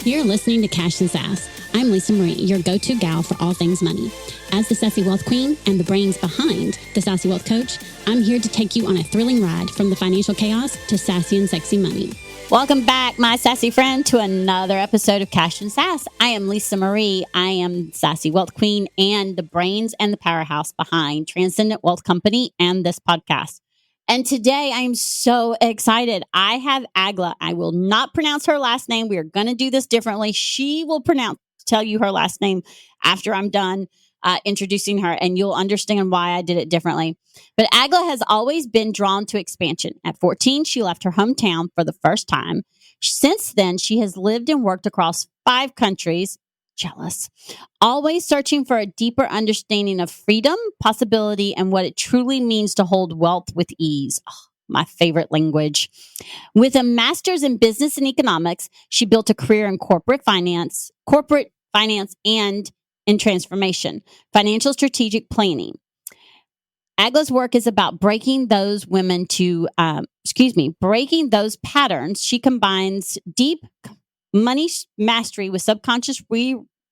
You're listening to Cash and Sass. I'm Lisa Marie, your go-to gal for all things money. As the Sassy Wealth Queen and the brains behind the Sassy Wealth Coach, I'm here to take you on a thrilling ride from the financial chaos to sassy and sexy money. Welcome back, my sassy friend, to another episode of Cash and Sass. I am Lisa Marie. I am Sassy Wealth Queen and the brains and the powerhouse behind Transcendent Wealth Company and this podcast. And today I'm so excited. I have Egle. I will not pronounce her last name. We are going to do this differently. She will tell you her last name after I'm done introducing her, and you'll understand why I did it differently. But Egle has always been drawn to expansion. At 14, she left her hometown for the first time. Since then, she has lived and worked across 5 countries. Jealous. Always searching for a deeper understanding of freedom, possibility, and what it truly means to hold wealth with ease. Oh, my favorite language. With a master's in business and economics, she built a career in corporate finance and in transformation, financial strategic planning. Egle's work is about breaking those patterns. She combines deep money mastery with subconscious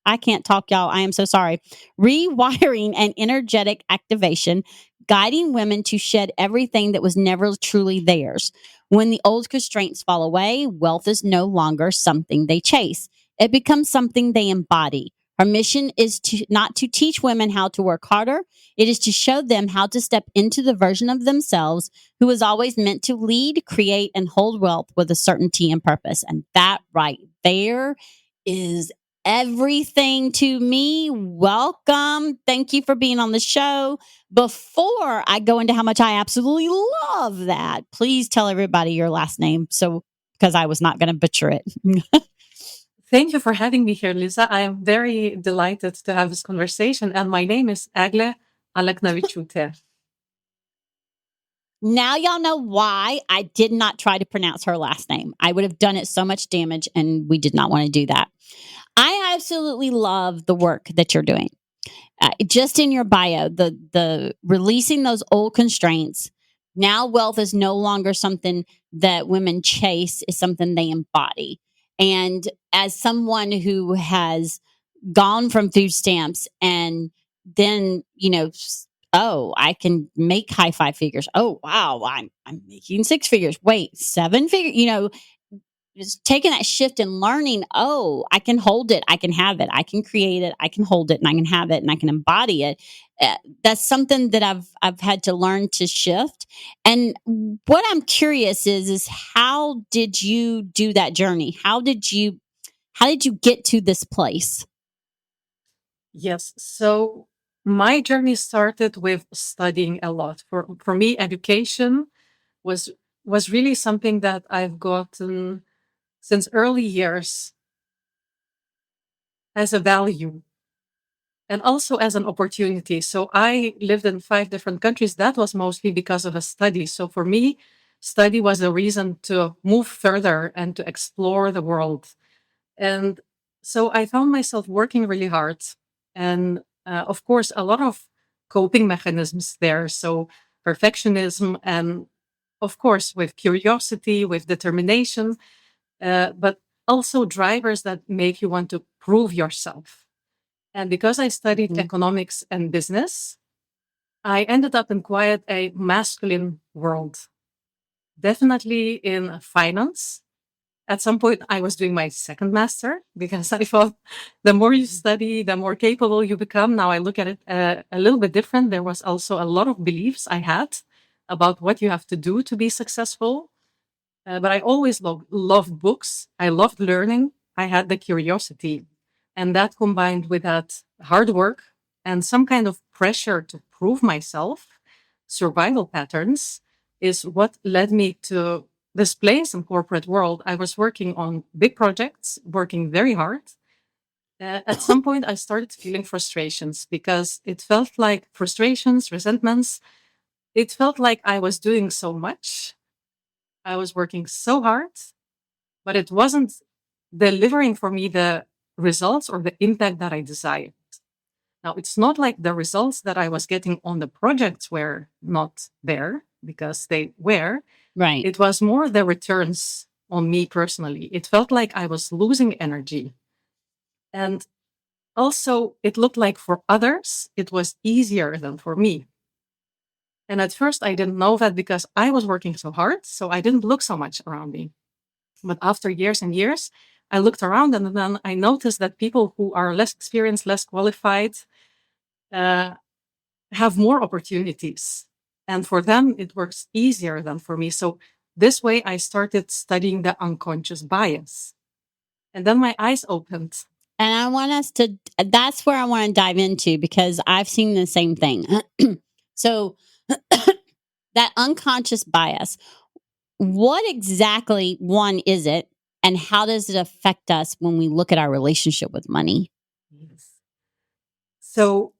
I can't talk, y'all. I am so sorry. Rewiring and energetic activation, guiding women to shed everything that was never truly theirs. When the old constraints fall away, wealth is no longer something they chase. It becomes something they embody. Her mission is not to teach women how to work harder. It is to show them how to step into the version of themselves who is always meant to lead, create, and hold wealth with a certainty and purpose. And that right there is everything to me. Welcome. Thank you for being on the show. Before I go into how much I absolutely love that, please tell everybody your last name. Because I was not going to butcher it. Thank you for having me here, Lisa. I am very delighted to have this conversation. And my name is Egle Aleknaviciute. Now y'all know why I did not try to pronounce her last name. I would have done it so much damage, and we did not want to do that. I absolutely love the work that you're doing. Just in your bio, the releasing those old constraints. Now wealth is no longer something that women chase, is something they embody. And as someone who has gone from food stamps and then, I can make high 5 figures. Oh, wow, I'm making 6 figures. Wait, 7 figures, just taking that shift and learning, I can hold it. I can have it. I can create it. I can hold it, and I can have it, and I can embody it. That's something that I've had to learn to shift. And what I'm curious is how did you do that journey? How did you get to this place? Yes. So my journey started with studying a lot. For me, education was really something that I've gotten since early years as a value and also as an opportunity. So I lived in 5 different countries. That was mostly because of a study. So for me, study was a reason to move further and to explore the world. And so I found myself working really hard. And of course, a lot of coping mechanisms there. So perfectionism and, of course, with curiosity, with determination, but also drivers that make you want to prove yourself. And because I studied economics and business, I ended up in quite a masculine world. Definitely in finance. At some point, I was doing my second master because I thought the more you study, the more capable you become. Now I look at it a little bit different. There was also a lot of beliefs I had about what you have to do to be successful. But I always loved books. I loved learning. I had the curiosity. And that combined with that hard work and some kind of pressure to prove myself, survival patterns, is what led me to this place in corporate world. I was working on big projects, working very hard. At some point, I started feeling frustrations because it felt like frustrations, resentments. It felt like I was doing so much. I was working so hard, but it wasn't delivering for me the results or the impact that I desired. Now, it's not like the results that I was getting on the projects were not there because they were. Right. It was more the returns on me personally. It felt like I was losing energy. And also, it looked like for others, it was easier than for me. And at first, I didn't know that because I was working so hard. So I didn't look so much around me. But after years and years, I looked around and then I noticed that people who are less experienced, less qualified, uh, have more opportunities. And for them, it works easier than for me. So this way, I started studying the unconscious bias. And then my eyes opened. And I want us to, that's where I want to dive into because I've seen the same thing. So, that unconscious bias, what exactly, one, is it? And how does it affect us when we look at our relationship with money? Yes. So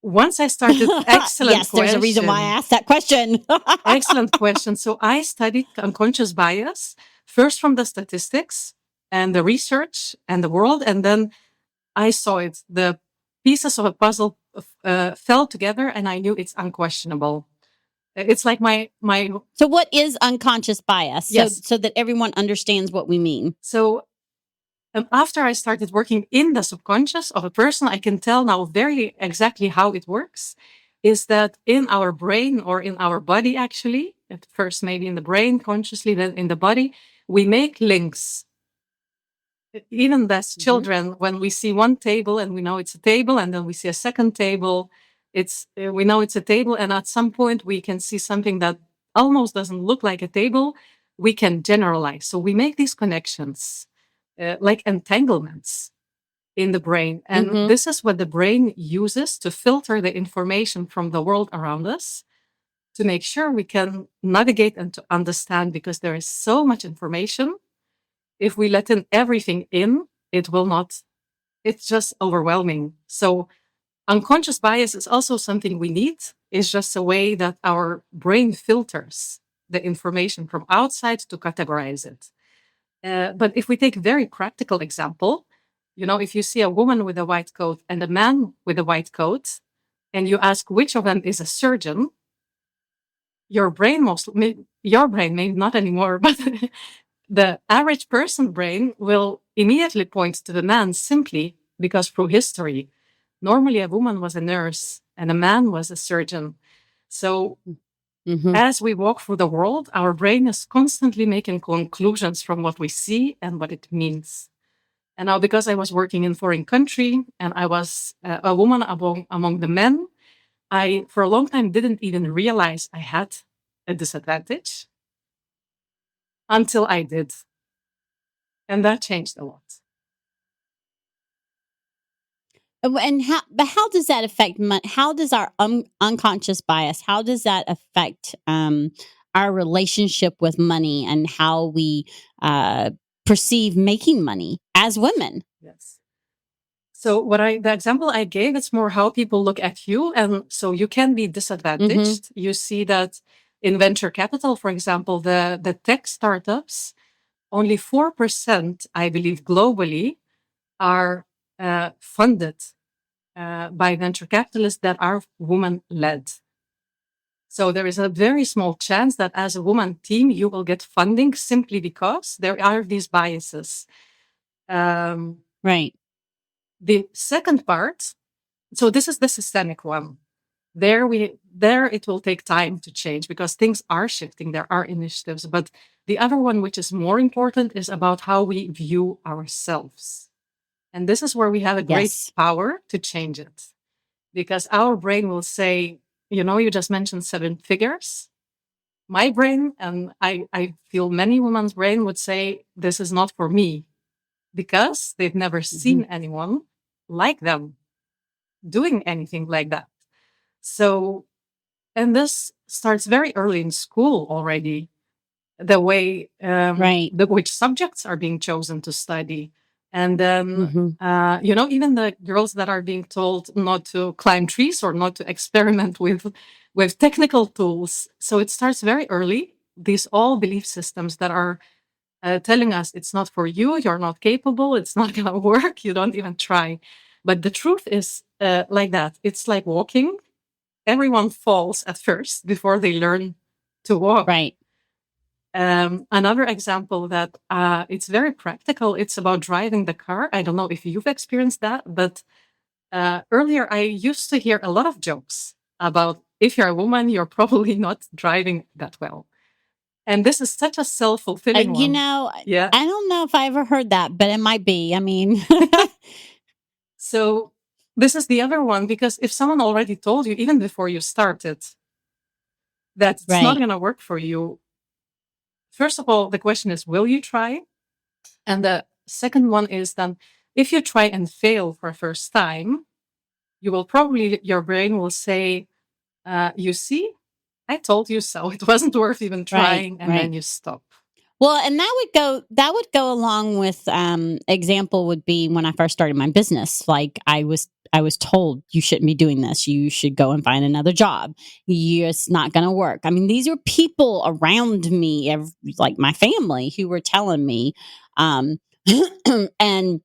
once I started, excellent yes, there's a reason why I asked that question. Excellent question. So I studied unconscious bias first from the statistics and the research and the world, and then I saw it. The pieces of a puzzle fell together, and I knew it's unquestionable. It's like my. So, what is unconscious bias? Yes. So that everyone understands what we mean. So after I started working in the subconscious of a person, I can tell now very exactly how it works. Is that in our brain or in our body, actually, at first maybe in the brain consciously, then in the body, we make links. Even as children, when we see one table and we know it's a table, and then we see a second table, we know it's a table, and at some point we can see something that almost doesn't look like a table. We can generalize. So we make these connections, like entanglements in the brain. And this is what the brain uses to filter the information from the world around us to make sure we can navigate and to understand, because there is so much information. If we let in everything in, it will not, it's just overwhelming. So unconscious bias is also something we need. It's just a way that our brain filters the information from outside to categorize it. But if we take a very practical example, if you see a woman with a white coat and a man with a white coat, and you ask which of them is a surgeon, your brain maybe not anymore, but the average person brain will immediately point to the man, simply because through history, normally a woman was a nurse and a man was a surgeon. So as we walk through the world, our brain is constantly making conclusions from what we see and what it means. And now, because I was working in foreign country and I was a woman among the men, I, for a long time, didn't even realize I had a disadvantage until I did. And that changed a lot. And how does that affect how does our unconscious bias, how does that affect our relationship with money and how we perceive making money as women? Yes. So the example I gave, it's more how people look at you. And so you can be disadvantaged. You see that in venture capital, for example, the tech startups, only 4%, I believe, globally are funded by venture capitalists that are woman-led. So there is a very small chance that as a woman team, you will get funding simply because there are these biases. Right. The second part, so this is the systemic one. There it will take time to change because things are shifting. There are initiatives, but the other one, which is more important, is about how we view ourselves. And this is where we have a great power to change it, because our brain will say, you just mentioned 7 figures. My brain, and I feel many women's brain would say, this is not for me, because they've never seen anyone like them doing anything like that. So, and this starts very early in school already, the way, which subjects are being chosen to study. And then, even the girls that are being told not to climb trees or not to experiment with technical tools. So it starts very early. These all belief systems that are telling us it's not for you, you're not capable, it's not going to work, you don't even try. But the truth is like that. It's like walking. Everyone falls at first before they learn to walk. Right. Another example that it's very practical. It's about driving the car. I don't know if you've experienced that, but earlier I used to hear a lot of jokes about if you're a woman, you're probably not driving that well. And this is such a self-fulfilling You one. know, Yeah. I don't know if I ever heard that, but it might be. I mean, So this is the other one, because if someone already told you, even before you started, that it's not right. going to work for you, first of all, the question is, will you try? And the second one is then, if you try and fail for a first time, you will probably, your brain will say, you see, I told you so. It wasn't worth even Right. trying. And Right. then you stop. Well, and that would go along with example would be when I first started my business. Like I was told you shouldn't be doing this. You should go and find another job. It's not going to work. I mean, these were people around me, like my family, who were telling me, um, and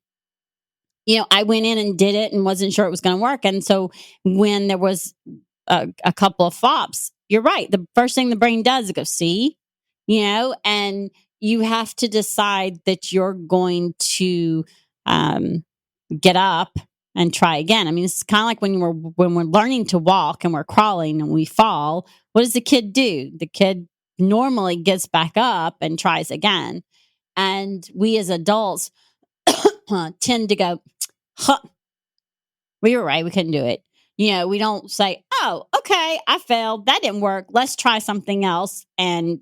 I went in and did it and wasn't sure it was going to work. And so when there was a couple of flops, you're right. The first thing the brain does is go, see, and you have to decide that you're going to um, get up and try again. I mean, it's kind of like when we're learning to walk and we're crawling and we fall. What does the kid do? The kid normally gets back up and tries again. And we as adults tend to go, huh, we were right. We couldn't do it. We don't say, oh, okay, I failed. That didn't work. Let's try something else and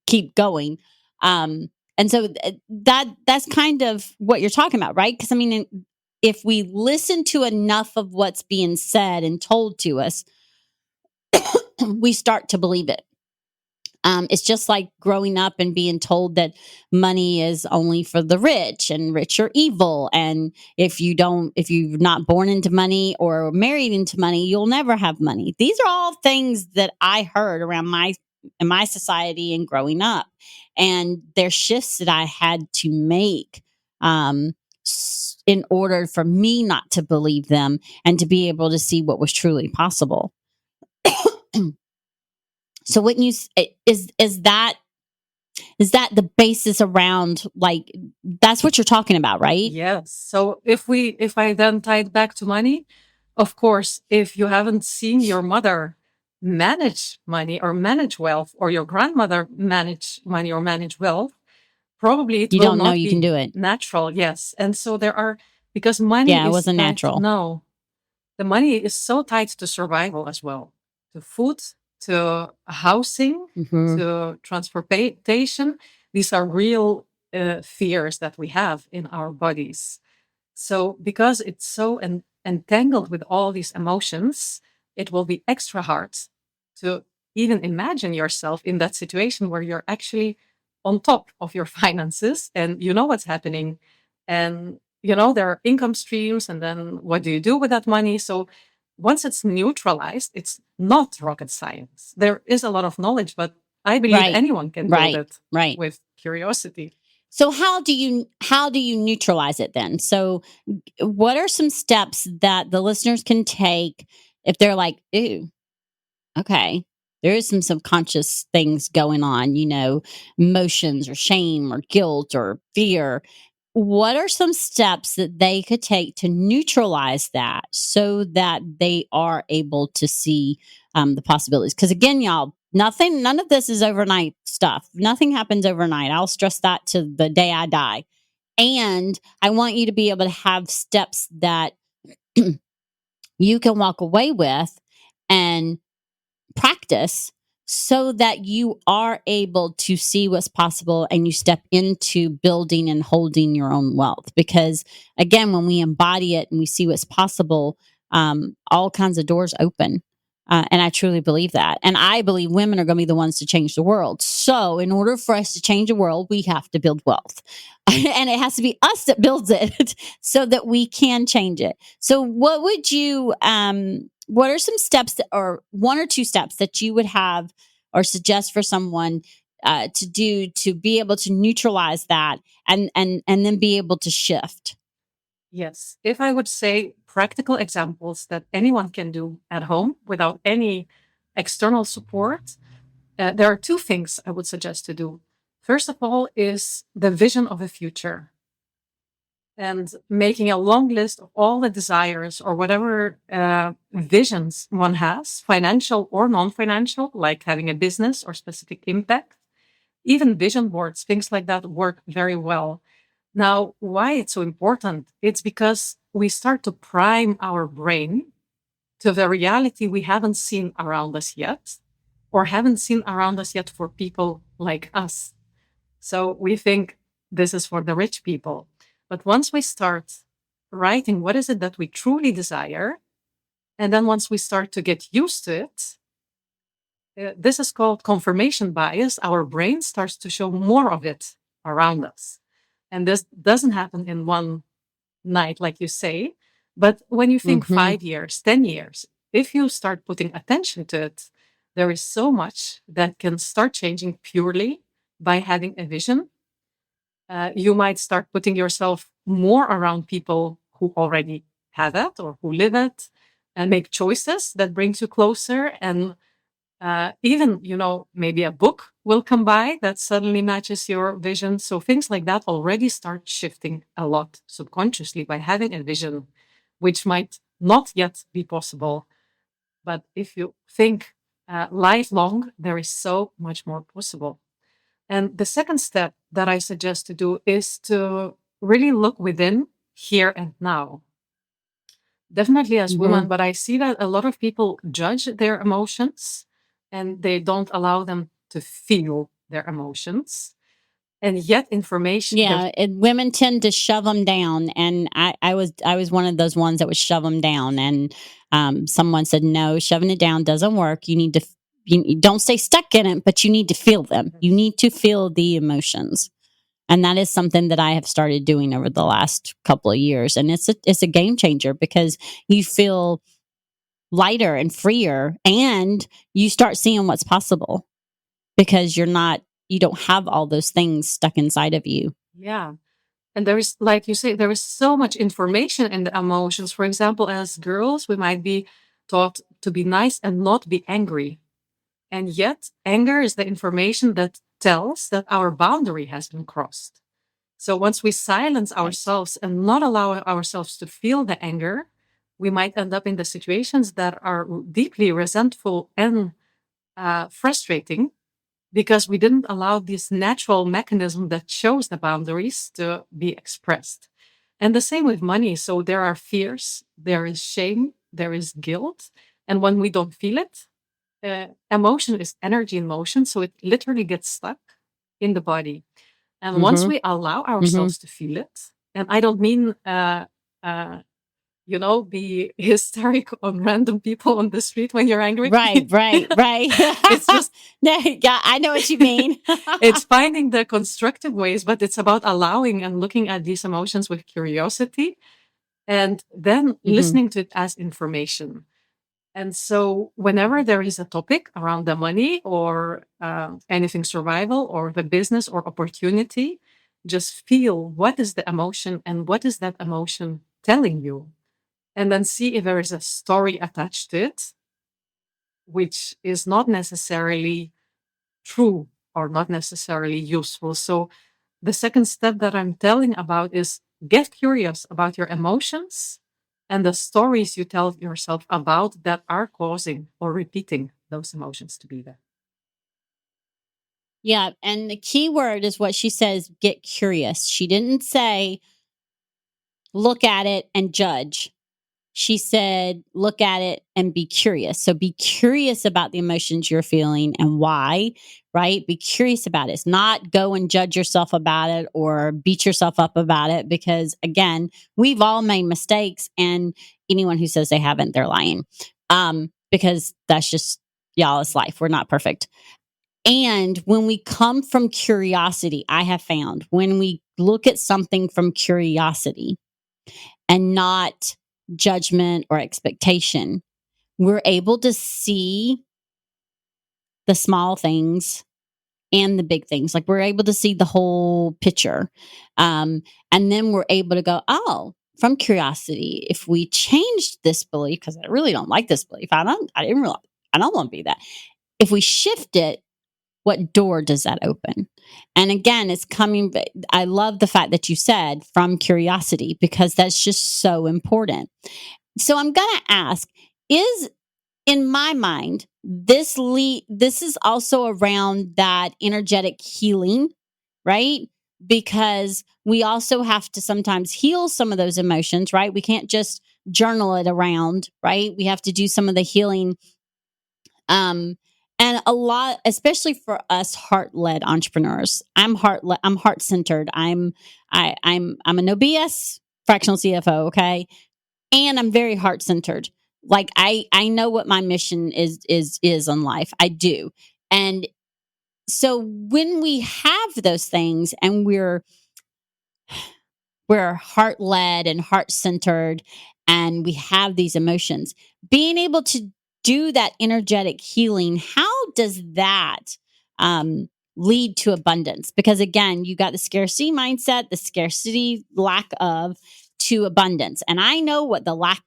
keep going. And so that's kind of what you're talking about, right? Because I mean, if we listen to enough of what's being said and told to us, we start to believe it. It's just like growing up and being told that money is only for the rich and rich are evil. And if you're not born into money or married into money, you'll never have money. These are all things that I heard around in my society and growing up. And there's shifts that I had to make in order for me not to believe them and to be able to see what was truly possible. So when is that the basis around, like, that's what you're talking about, right? Yes. So if I then tie it back to money, of course, if you haven't seen your mother manage money or manage wealth, or your grandmother manage money or manage wealth, probably it You will don't know not you can be do it. natural. Yes. And so because money Yeah, it is wasn't tied, natural. no, the money is so tied to survival as well, to food, to housing, Hmm. to transportation. These are real fears that we have in our bodies. So, because it's so entangled with all these emotions, it will be extra hard to even imagine yourself in that situation where you're actually on top of your finances and you know what's happening. And, there are income streams. And then what do you do with that money? So, once it's neutralized, it's not rocket science. There is a lot of knowledge, but I believe Right. anyone can build Right. it Right. with curiosity. So how do you neutralize it then? So what are some steps that the listeners can take if they're like, ooh, okay, there is some subconscious things going on, emotions or shame or guilt or fear. What are some steps that they could take to neutralize that so that they are able to see the possibilities? Because again, y'all, none of this is overnight stuff. Nothing happens overnight. I'll stress that to the day I die. And I want you to be able to have steps that you can walk away with and practice so that you are able to see what's possible and you step into building and holding your own wealth. Because again, when we embody it and we see what's possible, all kinds of doors open. And I truly believe that. And I believe women are going to be the ones to change the world. So, in order for us to change the world, we have to build wealth. And it has to be us that builds it so that we can change it. So, what are some steps or one or two steps that you would have or suggest for someone to do to be able to neutralize that and then be able to shift? Yes. If I would say practical examples that anyone can do at home without any external support, there are two things I would suggest to do. First of all is the vision of the future, and making a long list of all the desires or whatever visions one has, financial or non-financial, like having a business or specific impact. Even vision boards, things like that work very well. Now, why it's so important? It's because we start to prime our brain to the reality we haven't seen around us yet, or haven't seen around us yet for people like us. So we think this is for the rich people. But once we start writing what is it that we truly desire, and then once we start to get used to it, this is called confirmation bias. Our brain starts to show more of it around us. And this doesn't happen in one night, like you say. But when you think 5 years, 10 years, if you start putting attention to it, there is so much that can start changing purely by having a vision. You might start putting yourself more around people who already have it or who live it, and make choices that brings you closer. And even, maybe a book will come by that suddenly matches your vision. So things like that already start shifting a lot subconsciously by having a vision, which might not yet be possible. But if you think lifelong, there is so much more possible. And the second step that I suggest to do is to really look within here and now. Definitely as women, but I see that a lot of people judge their emotions and they don't allow them to feel their emotions. And yet information. Yeah, women tend to shove them down, and I was one of those ones that would shove them down. And someone said, no, shoving it down doesn't work. You need to you don't stay stuck in it, but you need to feel them. You need to feel the emotions, and that is something that I have started doing over the last couple of years, and it's a game changer because you feel lighter and freer, and you start seeing what's possible because you don't have all those things stuck inside of you. Yeah. And there is, like you say, there is so much information in the emotions. For example, as girls, we might be taught to be nice and not be angry. And yet, anger is the information that tells that our boundary has been crossed. So once we silence ourselves and not allow ourselves to feel the anger, we might end up in the situations that are deeply resentful and frustrating, because we didn't allow this natural mechanism that shows the boundaries to be expressed. And the same with money. So there are fears, there is shame, there is guilt. And when we don't feel it, emotion is energy in motion. So it literally gets stuck in the body. And once we allow ourselves to feel it, and I don't mean, be hysteric on random people on the street when you're angry. Right. It's just, yeah, I know what you mean. it's finding the constructive ways, but it's about allowing and looking at these emotions with curiosity, and then listening to it as information. And so whenever there is a topic around the money or anything survival or the business or opportunity, just feel what is the emotion and what is that emotion telling you. And then see if there is a story attached to it, which is not necessarily true or not necessarily useful. So the second step that I'm telling about is get curious about your emotions and the stories you tell yourself about that are causing or repeating those emotions to be there. Yeah, and the key word is what she says, get curious. She didn't say look at it and judge. She said, look at it and be curious. So be curious about the emotions you're feeling and why, right? Be curious about it. It's not go and judge yourself about it or beat yourself up about it, because again, we've all made mistakes, and anyone who says they haven't, they're lying. Because that's just, y'all, it's life. We're not perfect. And when we come from curiosity, I have found when we look at something from curiosity and not judgment or expectation, we're able to see the small things and the big things. Like we're able to see the whole picture. And then we're able to go, oh, from curiosity, if we change this belief, because I really don't like this belief, I don't want to be that. If we shift it, what door does that open? And again, it's coming. I love the fact that you said from curiosity, because that's just so important. So I'm going to ask, is in my mind, this is also around that energetic healing, right? Because we also have to sometimes heal some of those emotions, right? We can't just journal it around, right? We have to do some of the healing. Um, and a lot, especially for us heart-led entrepreneurs. I'm heart-centered. I'm a no BS fractional CFO, okay? And I'm very heart-centered. Like I know what my mission is in life. I do. And so when we have those things and we're heart led and heart centered and we have these emotions, being able to do that energetic healing, how does that lead to abundance? Because again, you got the scarcity mindset, the scarcity lack of, to abundance. And I know what the lack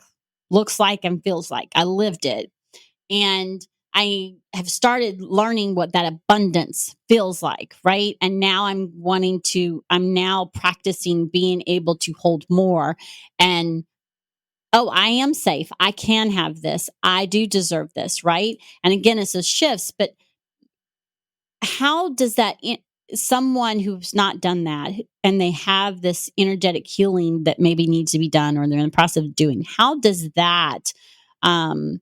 looks like and feels like. I lived it. And I have started learning what that abundance feels like, right? And now I'm now practicing being able to hold more and, oh, I am safe. I can have this. I do deserve this, right? And again, it's those shifts, but how does that, someone who's not done that and they have this energetic healing that maybe needs to be done or they're in the process of doing, how does that, um,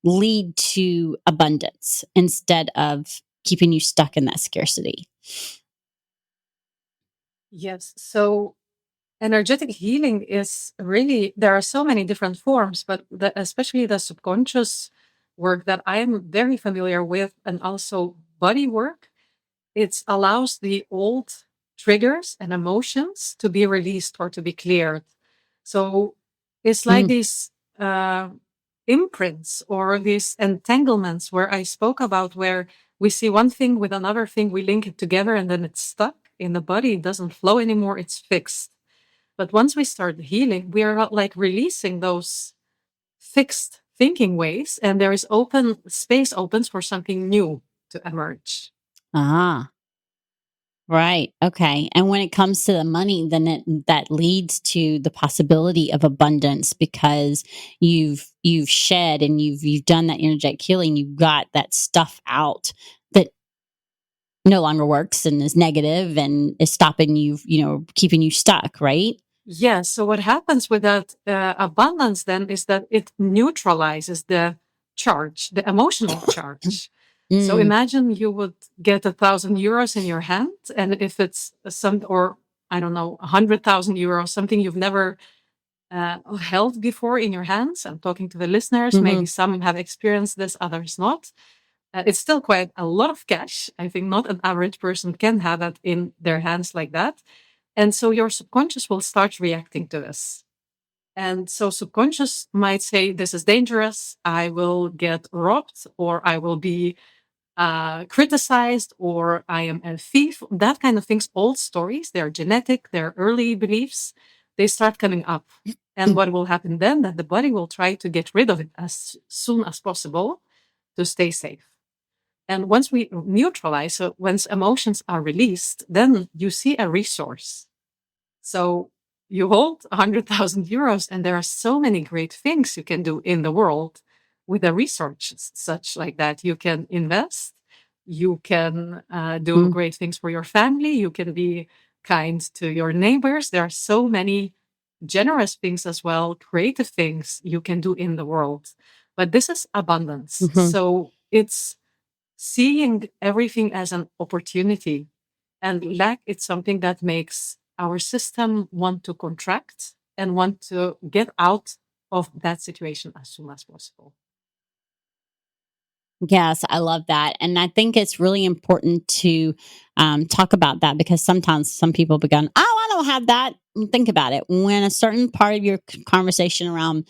lead to abundance instead of keeping you stuck in that scarcity? Yes. So energetic healing is really, there are so many different forms, but especially the subconscious work that I am very familiar with, and also body work, it allows the old triggers and emotions to be released or to be cleared. So it's like Mm, these uh, imprints or these entanglements where I spoke about, where we see one thing with another thing, we link it together, and then it's stuck in the body. It doesn't flow anymore, it's fixed. But once we start healing, we are not like releasing those fixed thinking ways, and there is open space opens for something new to emerge. ah, right. Okay. And when it comes to the money, then that leads to the possibility of abundance because you've shed and you've done that energetic healing. You've got that stuff out that no longer works and is negative and is stopping you, keeping you stuck, right? Yeah. So what happens with that abundance then is that it neutralizes the charge, the emotional charge. So Mm, imagine you would get €1,000 in your hand, and if it's or I don't know, €100,000, something you've never held before in your hands. I'm talking to the listeners. hmm. Maybe some have experienced this, others not. It's still quite a lot of cash. I think not an average person can have that in their hands like that. And so your subconscious will start reacting to this. And so subconscious might say, this is dangerous. I will get robbed, or I will be criticized, or I am a thief. That kind of things, old stories, they're genetic, they're early beliefs. They start coming up. And what will happen then? That the body will try to get rid of it as soon as possible to stay safe. And once we neutralize, so once emotions are released, then you see a resource. So you hold €100,000, and there are so many great things you can do in the world with a resource such like that. You can invest, you can do Mm, great things for your family, you can be kind to your neighbors. There are so many generous things as well, creative things you can do in the world. But this is abundance. mhm. So it's seeing everything as an opportunity, and lack is something that makes our system want to contract and want to get out of that situation as soon as possible. Yes, I love that. And I think it's really important to talk about that because sometimes some people begin, oh, I don't have that. Think about it. When a certain part of your conversation around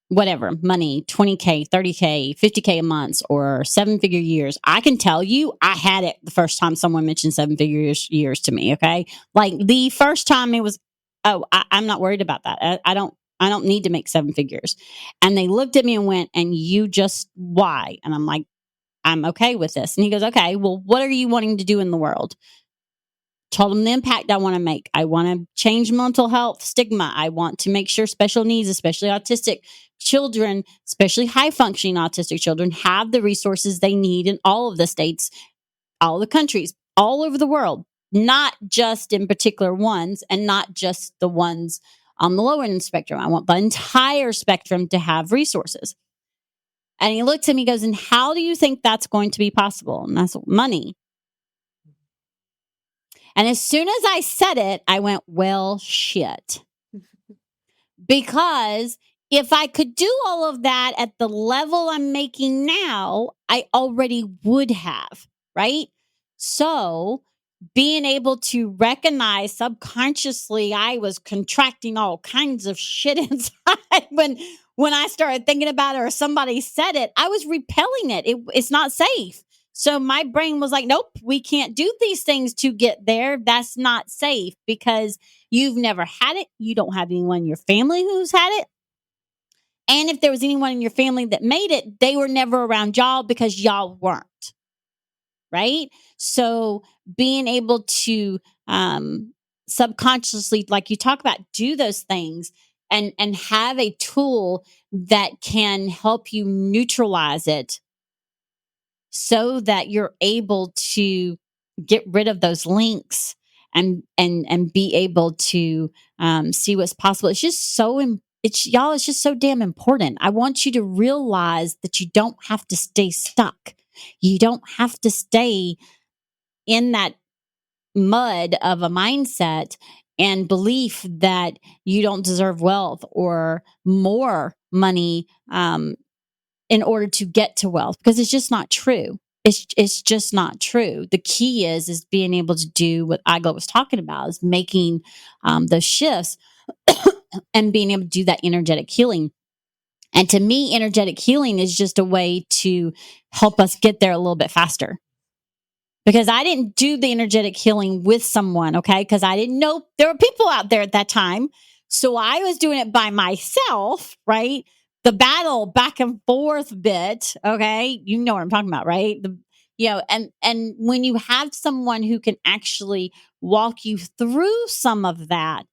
whatever money, 20K, 30K, 50K a month, or seven figure years, I can tell you I had it the first time someone mentioned seven figure years to me. Okay. Like the first time it was, oh, I'm not worried about that. I don't need to make seven figures. And they looked at me and went, and you just, why? And I'm like, I'm okay with this. And he goes, okay, well, what are you wanting to do in the world? told them the impact I want to make. I want to change mental health stigma. I want to make sure special needs, especially autistic children, especially high functioning autistic children, have the resources they need in all of the states, all the countries, all over the world, not just in particular ones and not just the ones on the low end of the spectrum. I want the entire spectrum to have resources. And he looked at me and goes, and how do you think that's going to be possible? And that's money. And as soon as I said it, I went, well, shit. Because if I could do all of that at the level I'm making now, I already would have, right? So being able to recognize subconsciously I was contracting all kinds of shit inside when I started thinking about it or somebody said it, I was repelling it. It's not safe. So my brain was like, nope, we can't do these things to get there. That's not safe because you've never had it. You don't have anyone in your family who's had it. And if there was anyone in your family that made it, they were never around y'all because y'all weren't. Right? So being able to subconsciously, like you talk about, do those things and have a tool that can help you neutralize it so that you're able to get rid of those links and be able to see what's possible. It's just so it's just so damn important. I want you to realize that you don't have to stay stuck. You don't have to stay in that mud of a mindset and belief that you don't deserve wealth or more money in order to get to wealth, because it's just not true. It's just not true. The key is being able to do what Egle was talking about, is making those shifts and being able to do that energetic healing. And to me, energetic healing is just a way to help us get there a little bit faster. Because I didn't do the energetic healing with someone, okay? Because I didn't know there were people out there at that time. So I was doing it by myself, right? The battle back and forth bit, okay? You know what I'm talking about, right? And when you have someone who can actually walk you through some of that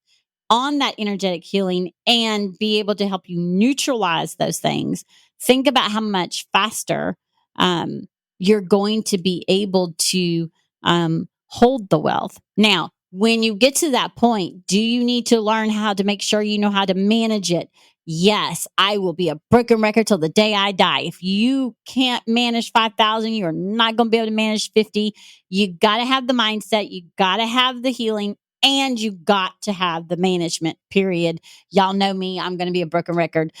on that energetic healing and be able to help you neutralize those things, think about how much faster you're going to be able to hold the wealth. Now, when you get to that point, do you need to learn how to make sure you know how to manage it? Yes, I will be a broken record till the day I die. If you can't manage 5,000, you're not going to be able to manage 50. You got to have the mindset. You got to have the healing. And you got to have the management, period. Y'all know me. I'm going to be a broken record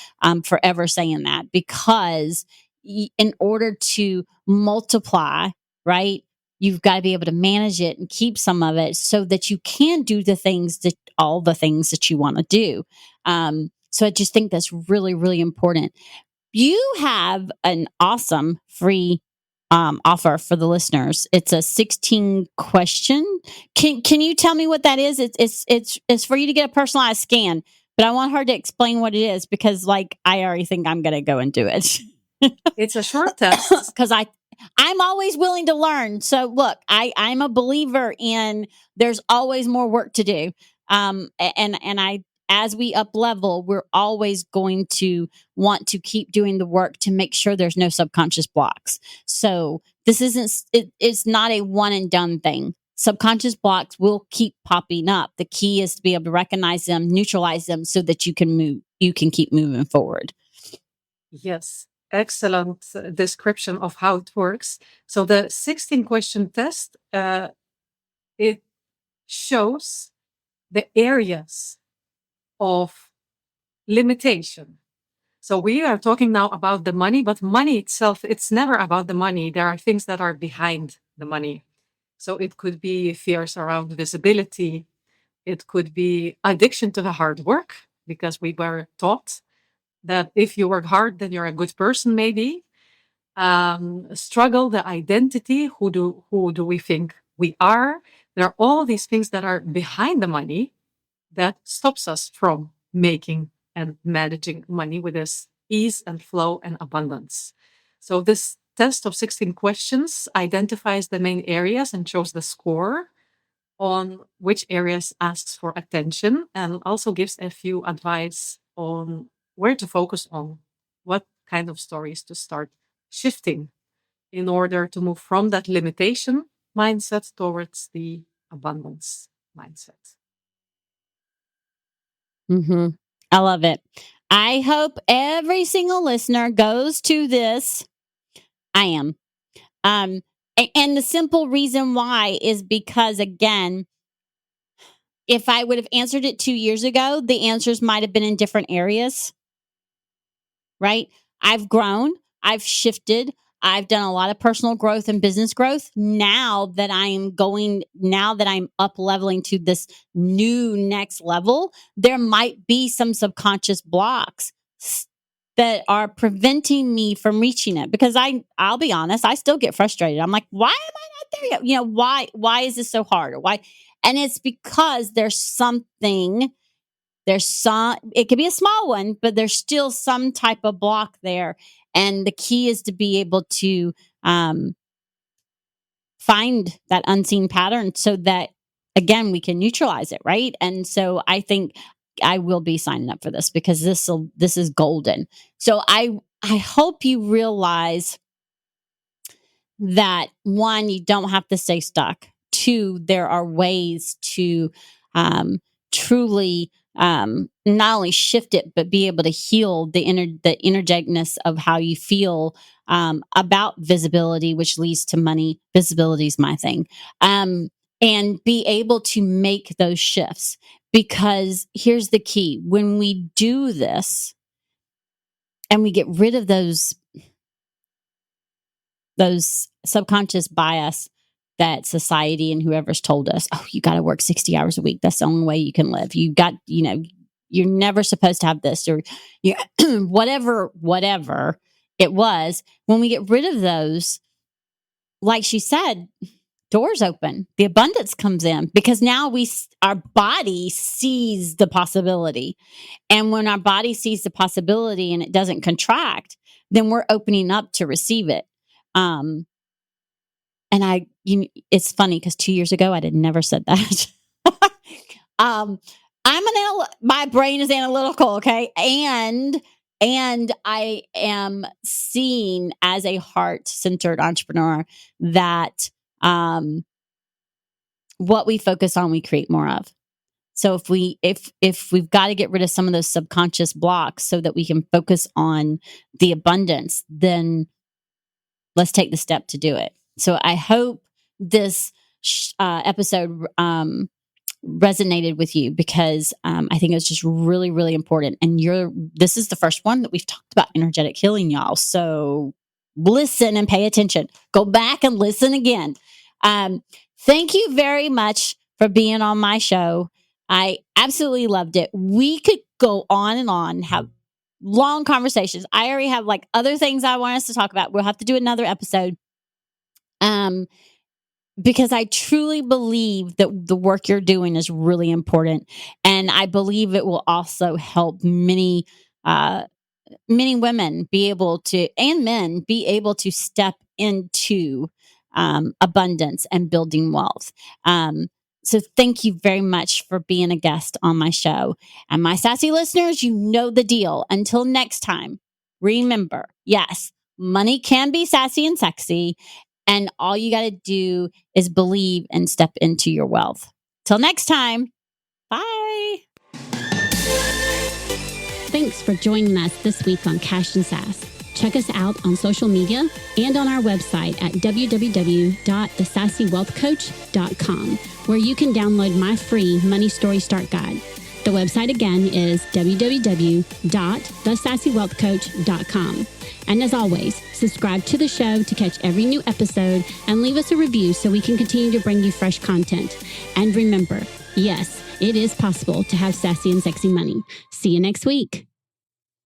forever saying that, because in order to multiply, right, you've got to be able to manage it and keep some of it so that you can do all the things that you want to do. So I just think that's really, really important. You have an awesome free offer for the listeners. It's a 16 question. Can you tell me what that is? It's for you to get a personalized scan, but I want her to explain what it is, because like I already think I'm going to go and do it. It's a short test. Because I'm always willing to learn. So look, I'm a believer in there's always more work to do. As we up level, we're always going to want to keep doing the work to make sure there's no subconscious blocks. So it's not a one and done thing. Subconscious blocks will keep popping up. The key is to be able to recognize them, neutralize them, so that you can keep moving forward. Yes. Excellent description of how it works. So the 16 question test, it shows the areas of limitation. So we are talking now about the money, but money itself, it's never about the money. There are things that are behind the money. So it could be fears around visibility. It could be addiction to the hard work, because we were taught that if you work hard, then you're a good person, maybe. Struggle, the identity, who do we think we are? There are all these things that are behind the money that stops us from making and managing money with this ease and flow and abundance. So this test of 16 questions identifies the main areas and shows the score on which areas asks for attention, and also gives a few advice on where to focus on, what kind of stories to start shifting in order to move from that limitation mindset towards the abundance mindset. Mm-hmm. I love it. I hope every single listener goes to this. I am. And the simple reason why is because, again, if I would have answered it 2 years ago, the answers might have been in different areas, right? I've grown, I've shifted, I've done a lot of personal growth and business growth. Now that I'm up leveling to this new next level, there might be some subconscious blocks that are preventing me from reaching it, because I'll be honest, I still get frustrated. I'm like, why am I not there yet? Why is this so hard? Or why? And it's because it could be a small one, but there's still some type of block there. And the key is to be able to find that unseen pattern so that, again, we can neutralize it, right? And so I think I will be signing up for this, because this is golden. So I hope you realize that, one, you don't have to stay stuck. Two, there are ways to truly not only shift it, but be able to heal the energeticness of how you feel about visibility, which leads to money. Visibility is my thing. And be able to make those shifts. Because here's the key: when we do this and we get rid of those subconscious bias that society and whoever's told us, oh, you got to work 60 hours a week. That's the only way you can live. You're never supposed to have this, or whatever it was. When we get rid of those, like she said, doors open, the abundance comes in, because now our body sees the possibility. And when our body sees the possibility and it doesn't contract, then we're opening up to receive it. And it's funny, because 2 years ago, I had never said that. My brain is analytical. Okay. And I am seen as a heart-centered entrepreneur that, what we focus on, we create more of. So if we've got to get rid of some of those subconscious blocks so that we can focus on the abundance, then let's take the step to do it. So I hope this episode resonated with you, because I think it's just really, really important. And this is the first one that we've talked about energetic healing, y'all. So listen and pay attention. Go back and listen again. Thank you very much for being on my show. I absolutely loved it. We could go on and on, have long conversations. I already have other things I want us to talk about. We'll have to do another episode. Because I truly believe that the work you're doing is really important. And I believe it will also help many women be able to, and men be able to, step into abundance and building wealth. So thank you very much for being a guest on my show. And my sassy listeners, you know the deal. Until next time, remember, yes, money can be sassy and sexy. And all you got to do is believe and step into your wealth. Till next time, bye. Thanks for joining us this week on Cash and Sass. Check us out on social media and on our website at www.thesassywealthcoach.com, where you can download my free Money Story Start Guide. The website again is www.thesassywealthcoach.com. And as always, subscribe to the show to catch every new episode, and leave us a review so we can continue to bring you fresh content. And remember, yes, it is possible to have sassy and sexy money. See you next week.